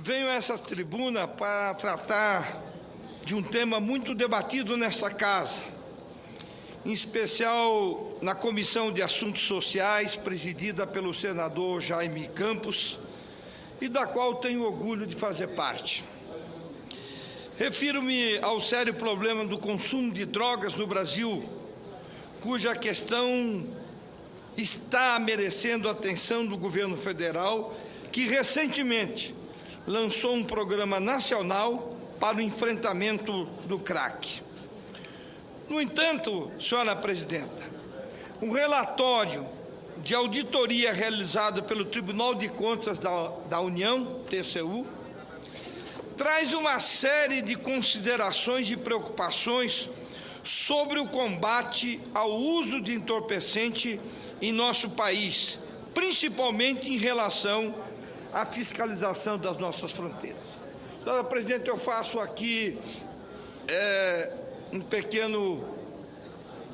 Venho a essa tribuna para tratar de um tema muito debatido nesta casa, em especial na Comissão de Assuntos Sociais, presidida pelo senador Jaime Campos, e da qual tenho orgulho de fazer parte. Refiro-me ao sério problema do consumo de drogas no Brasil, cuja questão está merecendo a atenção do governo federal, que recentemente lançou um programa nacional para o enfrentamento do crack. No entanto, senhora presidenta, um relatório de auditoria realizado pelo Tribunal de Contas da União, TCU, traz uma série de considerações e preocupações sobre o combate ao uso de entorpecente em nosso país, principalmente em relação à fiscalização das nossas fronteiras. Senhora presidente, eu faço aqui um pequeno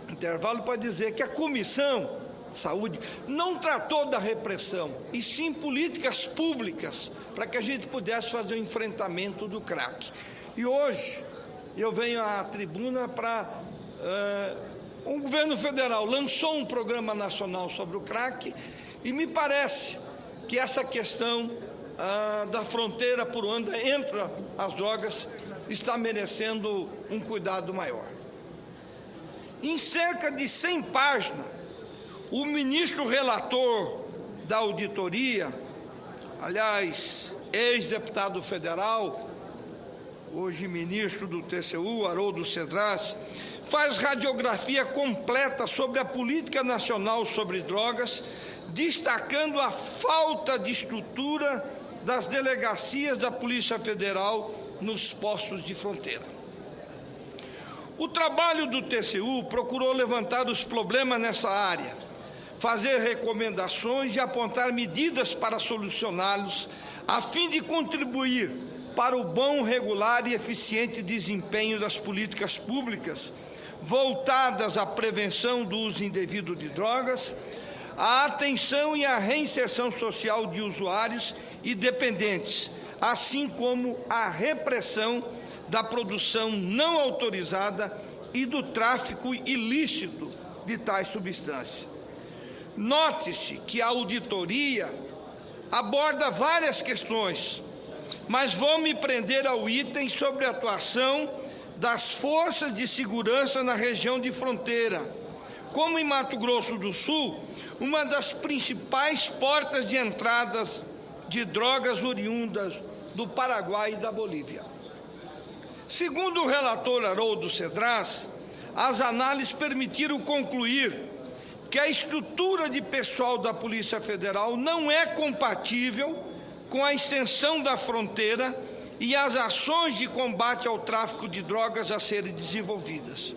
intervalo para dizer que a Comissão de Saúde não tratou da repressão, e sim políticas públicas para que a gente pudesse fazer o enfrentamento do crack. E hoje eu venho à tribuna para... o governo federal lançou um programa nacional sobre o crack e me parece que essa questão da fronteira por onde entram as drogas está merecendo um cuidado maior. Em cerca de 100 páginas, o ministro relator da auditoria, aliás, ex-deputado federal, hoje ministro do TCU, Haroldo Cedras, faz radiografia completa sobre a política nacional sobre drogas, destacando a falta de estrutura das delegacias da Polícia Federal nos postos de fronteira. O trabalho do TCU procurou levantar os problemas nessa área, fazer recomendações e apontar medidas para solucioná-los, a fim de contribuir para o bom, regular e eficiente desempenho das políticas públicas voltadas à prevenção do uso indevido de drogas, à atenção e à reinserção social de usuários e dependentes, assim como à repressão da produção não autorizada e do tráfico ilícito de tais substâncias. Note-se que a auditoria aborda várias questões, mas vou me prender ao item sobre a atuação das forças de segurança na região de fronteira, como em Mato Grosso do Sul, uma das principais portas de entradas de drogas oriundas do Paraguai e da Bolívia. Segundo o relator Haroldo Cedras, as análises permitiram concluir que a estrutura de pessoal da Polícia Federal não é compatível com a extensão da fronteira e as ações de combate ao tráfico de drogas a serem desenvolvidas.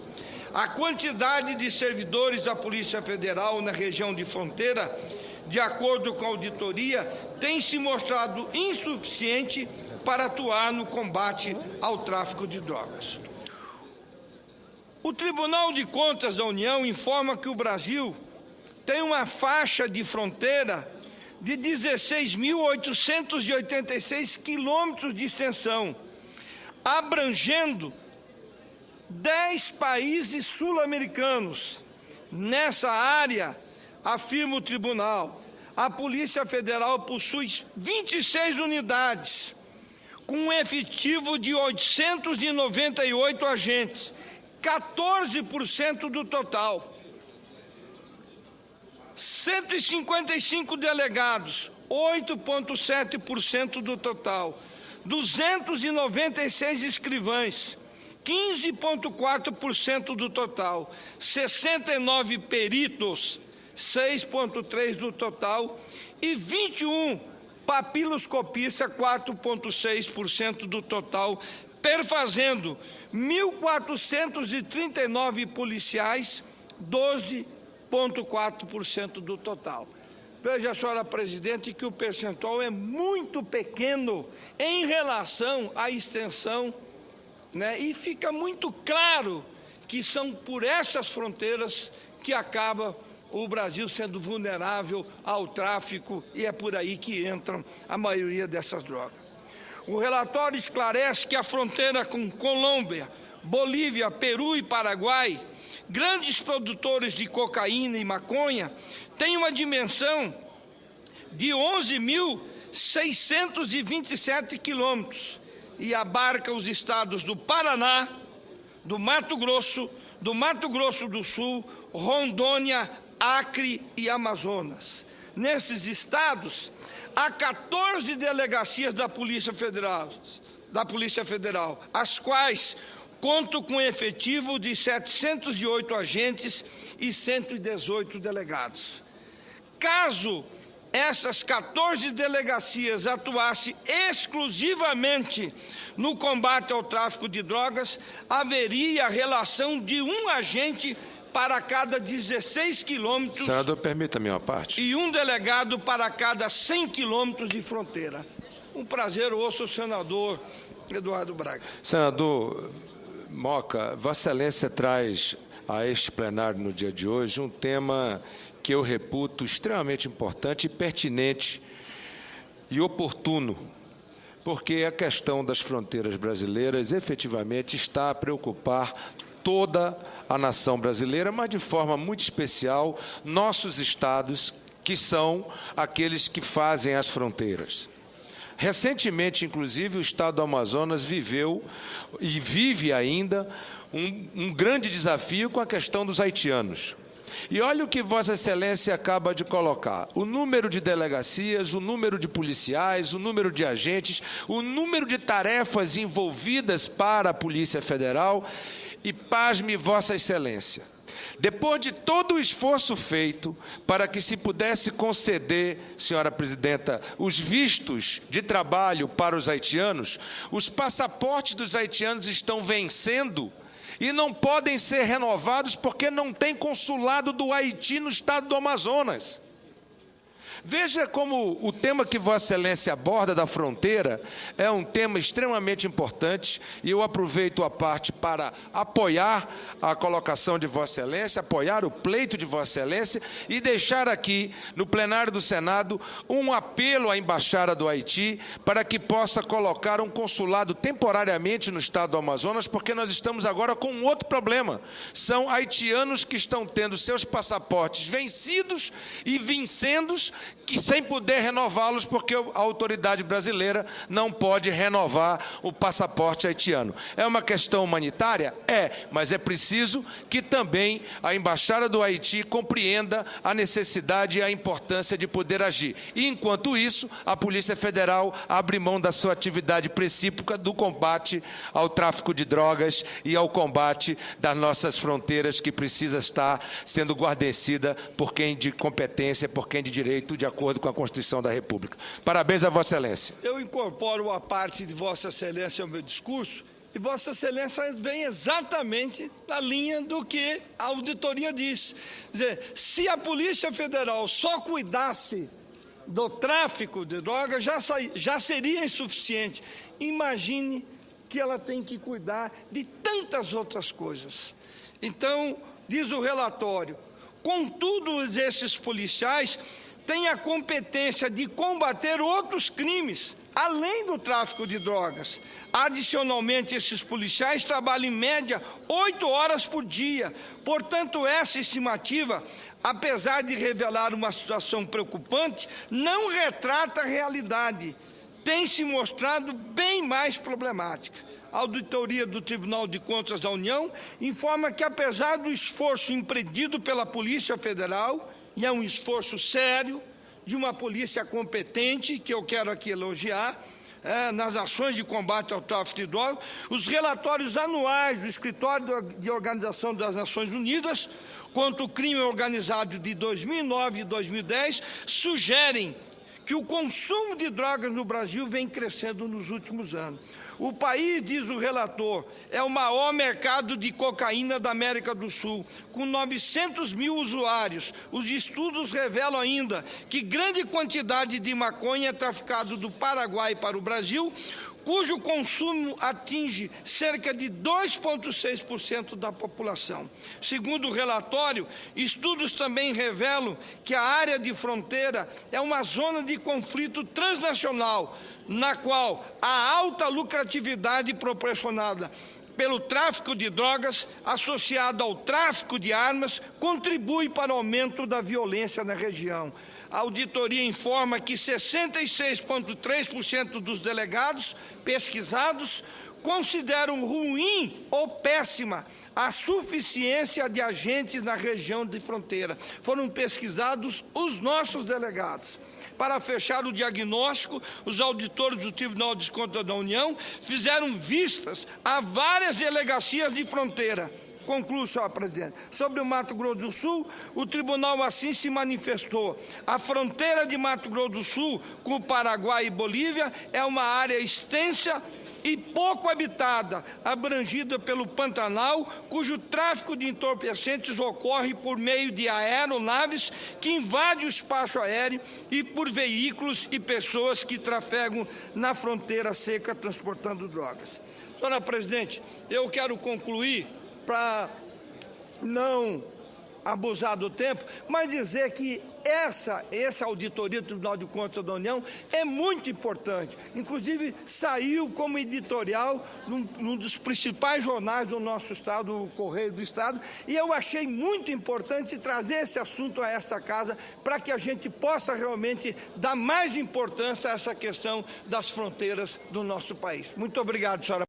A quantidade de servidores da Polícia Federal na região de fronteira, de acordo com a auditoria, tem se mostrado insuficiente para atuar no combate ao tráfico de drogas. O Tribunal de Contas da União informa que o Brasil tem uma faixa de fronteira de 16.886 quilômetros de extensão, abrangendo 10 países sul-americanos. Nessa área, afirma o tribunal, a Polícia Federal possui 26 unidades, com um efetivo de 898 agentes, 14% do total. 155 delegados, 8,7% do total. 296 escrivães, 15,4% do total. 69 peritos, 6,3% do total. E 21 papiloscopistas, 4,6% do total, perfazendo 1.439 policiais, 12,4% do total. Veja, senhora presidente, que o percentual é muito pequeno em relação à extensão, né? E fica muito claro que são por essas fronteiras que acaba o Brasil sendo vulnerável ao tráfico, e é por aí que entram a maioria dessas drogas. O relatório esclarece que a fronteira com Colômbia, Bolívia, Peru e Paraguai, grandes produtores de cocaína e maconha, tem uma dimensão de 11.627 quilômetros e abarca os estados do Paraná, do Mato Grosso do Sul, Rondônia, Acre e Amazonas. Nesses estados, há 14 delegacias da Polícia Federal, as quais contam com efetivo de 708 agentes e 118 delegados. Caso essas 14 delegacias atuassem exclusivamente no combate ao tráfico de drogas, haveria a relação de um agente para cada 16 quilômetros. Senador, permita-me uma parte. E um delegado para cada 100 quilômetros de fronteira. Um prazer, eu ouço o senador Eduardo Braga. Senador Moca, Vossa Excelência traz a este plenário no dia de hoje um tema que eu reputo extremamente importante e pertinente e oportuno, porque a questão das fronteiras brasileiras efetivamente está a preocupar toda a nação brasileira, mas de forma muito especial nossos estados, que são aqueles que fazem as fronteiras. Recentemente, inclusive, o estado do Amazonas viveu e vive ainda um grande desafio com a questão dos haitianos. E olha o que Vossa Excelência acaba de colocar: o número de delegacias, o número de policiais, o número de agentes, o número de tarefas envolvidas para a Polícia Federal. E pasme Vossa Excelência, depois de todo o esforço feito para que se pudesse conceder, senhora presidenta, os vistos de trabalho para os haitianos, os passaportes dos haitianos estão vencendo e não podem ser renovados porque não tem consulado do Haiti no estado do Amazonas. Veja como o tema que Vossa Excelência aborda da fronteira é um tema extremamente importante, e eu aproveito a parte para apoiar a colocação de Vossa Excelência, apoiar o pleito de Vossa Excelência e deixar aqui no plenário do Senado um apelo à Embaixada do Haiti para que possa colocar um consulado temporariamente no estado do Amazonas, porque nós estamos agora com um outro problema. São haitianos que estão tendo seus passaportes vencidos e vincendos, que sem poder renová-los, porque a autoridade brasileira não pode renovar o passaporte haitiano. É uma questão humanitária? É, mas é preciso que também a Embaixada do Haiti compreenda a necessidade e a importância de poder agir. E, enquanto isso, a Polícia Federal abre mão da sua atividade precípica do combate ao tráfico de drogas e ao combate das nossas fronteiras, que precisa estar sendo guarnecida por quem de competência, por quem de direito, de acordo com a Constituição da República. Parabéns a Vossa Excelência. Eu incorporo a parte de Vossa Excelência ao meu discurso, e Vossa Excelência vem exatamente na linha do que a auditoria diz. Quer dizer, se a Polícia Federal só cuidasse do tráfico de drogas, já seria insuficiente. Imagine que ela tem que cuidar de tantas outras coisas. Então, diz o relatório, contudo, esses policiais têm a competência de combater outros crimes, além do tráfico de drogas. Adicionalmente, esses policiais trabalham em média 8 horas por dia. Portanto, essa estimativa, apesar de revelar uma situação preocupante, não retrata a realidade. Tem se mostrado bem mais problemática. A auditoria do Tribunal de Contas da União informa que, apesar do esforço empreendido pela Polícia Federal, e é um esforço sério, de uma polícia competente, que eu quero aqui elogiar, nas ações de combate ao tráfico de drogas, os relatórios anuais do Escritório de Organização das Nações Unidas contra o crime organizado de 2009 e 2010 sugerem que o consumo de drogas no Brasil vem crescendo nos últimos anos. O país, diz o relator, é o maior mercado de cocaína da América do Sul, com 900 mil usuários. Os estudos revelam ainda que grande quantidade de maconha é traficada do Paraguai para o Brasil, cujo consumo atinge cerca de 2,6% da população. Segundo o relatório, estudos também revelam que a área de fronteira é uma zona de conflito transnacional, na qual a alta lucratividade proporcionada pelo tráfico de drogas, associado ao tráfico de armas, contribui para o aumento da violência na região. A auditoria informa que 66,3% dos delegados pesquisados consideram ruim ou péssima a suficiência de agentes na região de fronteira. Foram pesquisados os nossos delegados. Para fechar o diagnóstico, os auditores do Tribunal de Contas da União fizeram vistas a várias delegacias de fronteira. Concluo, senhor presidente. Sobre o Mato Grosso do Sul, o tribunal assim se manifestou. A fronteira de Mato Grosso do Sul com o Paraguai e Bolívia é uma área extensa e pouco habitada, abrangida pelo Pantanal, cujo tráfico de entorpecentes ocorre por meio de aeronaves que invadem o espaço aéreo e por veículos e pessoas que trafegam na fronteira seca transportando drogas. Senhora presidente, eu quero concluir para não abusar do tempo, mas dizer que essa auditoria do Tribunal de Contas da União é muito importante. Inclusive, saiu como editorial num dos principais jornais do nosso estado, o Correio do Estado, e eu achei muito importante trazer esse assunto a esta casa para que a gente possa realmente dar mais importância a essa questão das fronteiras do nosso país. Muito obrigado, senhora.